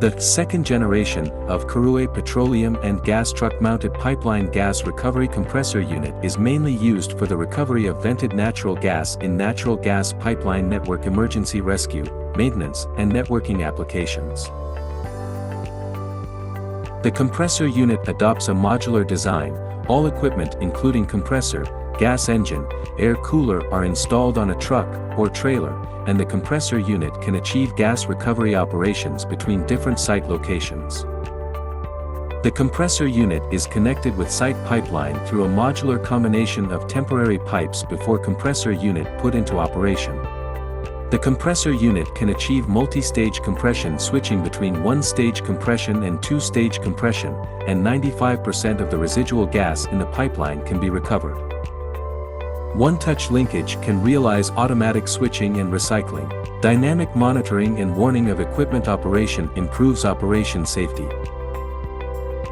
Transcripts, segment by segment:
The second generation of Kerui Petroleum and gas truck-mounted pipeline gas recovery compressor unit is mainly used for the recovery of vented natural gas in natural gas pipeline network emergency rescue, maintenance, and networking applications. The compressor unit adopts a modular design. All equipment including compressor, gas engine, air cooler are installed on a truck or trailer, and the compressor unit can achieve gas recovery operations between different site locations. The compressor unit is connected with site pipeline through a modular combination of temporary pipes before compressor unit put into operation. The compressor unit can achieve multi-stage compression switching between one-stage compression and two-stage compression, and 95% of the residual gas in the pipeline can be recovered. One-touch linkage can realize automatic switching and recycling. Dynamic monitoring and warning of equipment operation improves operation safety.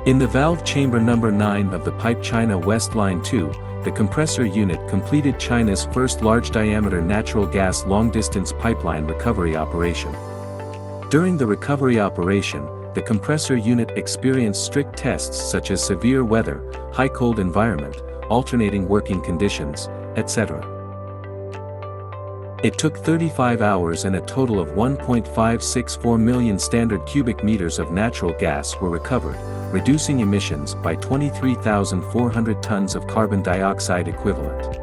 In the valve chamber number 9 of the pipe China West Line 2, the compressor unit completed China's first large-diameter natural gas long-distance pipeline recovery operation. During the recovery operation, the compressor unit experienced strict tests such as severe weather, high cold environment, alternating working conditions, etc. It took 35 hours and a total of 1.564 million standard cubic meters of natural gas were recovered, reducing emissions by 23,400 tons of carbon dioxide equivalent.